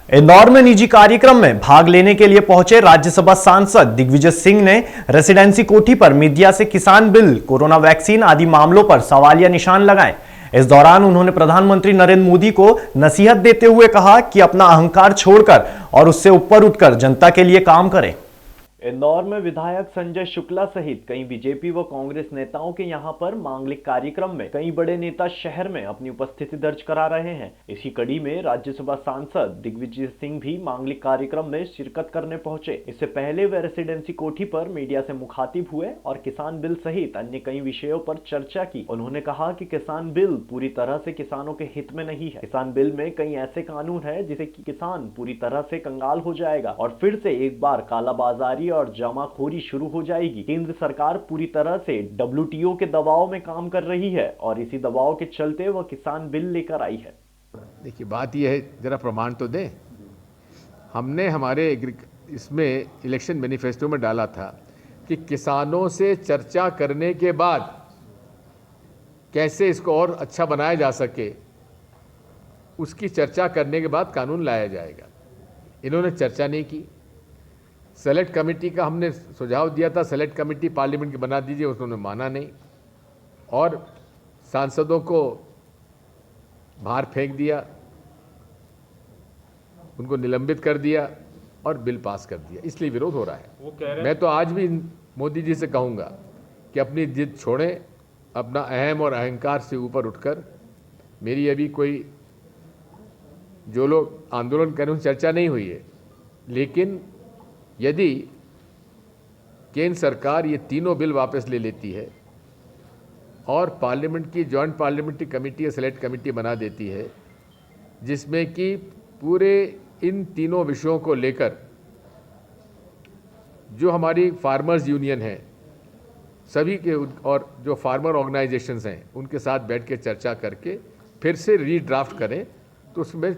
इंदौर में निजी कार्यक्रम में भाग लेने के लिए पहुंचे राज्यसभा सांसद दिग्विजय सिंह ने रेसिडेंसी कोठी पर मीडिया से किसान बिल, कोरोना वैक्सीन आदि मामलों पर सवालिया निशान लगाए। इस दौरान उन्होंने प्रधानमंत्री नरेंद्र मोदी को नसीहत देते हुए कहा कि अपना अहंकार छोड़कर और उससे ऊपर उठकर जनता के लिए काम करें। इंदौर में विधायक संजय शुक्ला सहित कई बीजेपी व कांग्रेस नेताओं के यहां पर मांगलिक कार्यक्रम में कई बड़े नेता शहर में अपनी उपस्थिति दर्ज करा रहे हैं। इसी कड़ी में राज्यसभा सांसद दिग्विजय सिंह भी मांगलिक कार्यक्रम में शिरकत करने पहुंचे। इससे पहले वे रेसिडेंसी कोठी पर मीडिया से मुखातिब हुए और किसान बिल सहित अन्य कई विषयों पर चर्चा की। उन्होंने कहा कि किसान बिल पूरी तरह से किसानों के हित में नहीं है। किसान बिल में कई ऐसे कानून है जिसे किसान पूरी तरह से कंगाल हो जाएगा और फिर से एक बार कालाबाजारी और जमाखोरी शुरू हो जाएगी। केंद्र सरकार पूरी तरह से WTO के दबाव में काम कर रही है और इसी दबाव के चलते वह किसान बिल लेकर आई है। देखिए, बात यह है, जरा प्रमाण तो दें। हमने हमारे इसमें इलेक्शन मैनिफेस्टो में डाला था कि किसानों से चर्चा करने के बाद कैसे इसको और अच्छा बनाया जा सके, उसकी चर्चा करने के बाद कानून लाया जाएगा। इन्होंने चर्चा नहीं की। सेलेक्ट कमेटी का हमने सुझाव दिया था, सेलेक्ट कमेटी पार्लियामेंट की बना दीजिए, उन्होंने माना नहीं और सांसदों को बाहर फेंक दिया, उनको निलंबित कर दिया और बिल पास कर दिया। इसलिए विरोध हो रहा है। मैं तो आज भी मोदी जी से कहूँगा कि अपनी जिद छोड़ें, अपना अहम और अहंकार से ऊपर उठकर, मेरी अभी कोई जो लोग आंदोलन कर रहे हैं चर्चा नहीं हुई है, लेकिन यदि केंद्र सरकार ये तीनों बिल वापस ले लेती है और पार्लियामेंट की जॉइंट पार्लियामेंट्री कमेटी या सेलेक्ट कमेटी बना देती है जिसमें कि पूरे इन तीनों विषयों को लेकर जो हमारी फार्मर्स यूनियन है सभी के और जो फार्मर ऑर्गेनाइजेशंस हैं उनके साथ बैठ के चर्चा करके फिर से रीड्राफ्ट करें तो उसमें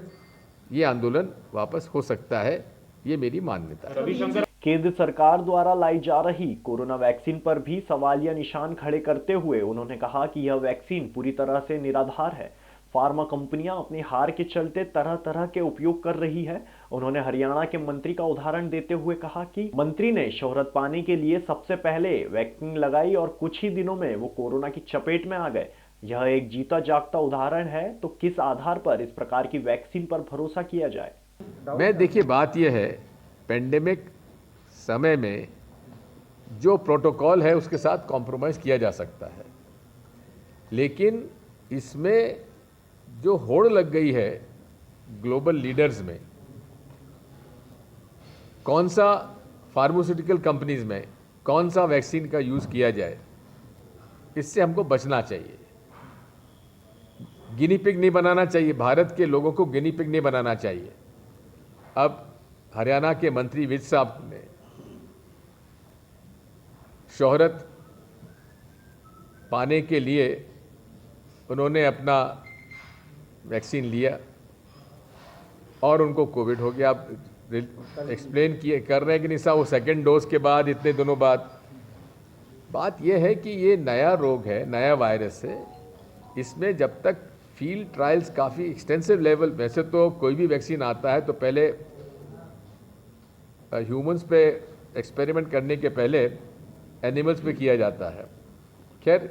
ये आंदोलन वापस हो सकता है। ये मेरी मान्यता है। केंद्र सरकार द्वारा लाई जा रही कोरोना वैक्सीन पर भी सवालिया निशान खड़े करते हुए उन्होंने कहा कि यह वैक्सीन पूरी तरह से निराधार है। फार्मा कंपनियां अपनी हार के चलते तरह तरह के उपयोग कर रही है। उन्होंने हरियाणा के मंत्री का उदाहरण देते हुए कहा कि मंत्री ने शोहरत पाने के लिए सबसे पहले वैक्सीन लगाई और कुछ ही दिनों में वो कोरोना की चपेट में आ गए। यह एक जीता जागता उदाहरण है, तो किस आधार पर इस प्रकार की वैक्सीन पर भरोसा किया जाए? मैं देखिए, बात यह है, पेंडेमिक समय में जो प्रोटोकॉल है उसके साथ कॉम्प्रोमाइज़ किया जा सकता है, लेकिन इसमें जो होड़ लग गई है ग्लोबल लीडर्स में, कौन सा फार्मास्यूटिकल कंपनीज में कौन सा वैक्सीन का यूज़ किया जाए, इससे हमको बचना चाहिए। गिनी पिग नहीं बनाना चाहिए, भारत के लोगों को गिनी पिग नहीं बनाना चाहिए। अब हरियाणा के मंत्री विज साहब ने शोहरत पाने के लिए उन्होंने अपना वैक्सीन लिया और उनको कोविड हो गया। आप एक्सप्लेन कर रहे हैं कि नहीं साहब, वो सेकेंड डोज के बाद इतने दिनों बाद। बात यह है कि ये नया रोग है, नया वायरस है, इसमें जब तक फील्ड ट्रायल्स काफ़ी एक्सटेंसिव लेवल, वैसे तो कोई भी वैक्सीन आता है तो पहले ह्यूमंस पे एक्सपेरिमेंट करने के पहले एनिमल्स पे किया जाता है। खैर,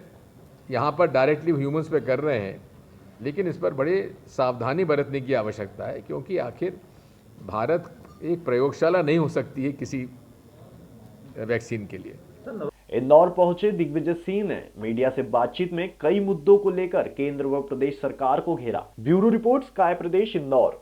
यहाँ पर डायरेक्टली ह्यूमंस पे कर रहे हैं, लेकिन इस पर बड़ी सावधानी बरतने की आवश्यकता है, क्योंकि आखिर भारत एक प्रयोगशाला नहीं हो सकती है किसी वैक्सीन के लिए। इंदौर पहुंचे दिग्विजय सिंह ने मीडिया से बातचीत में कई मुद्दों को लेकर केंद्र व प्रदेश सरकार को घेरा। ब्यूरो रिपोर्ट, स्काई प्रदेश, इंदौर।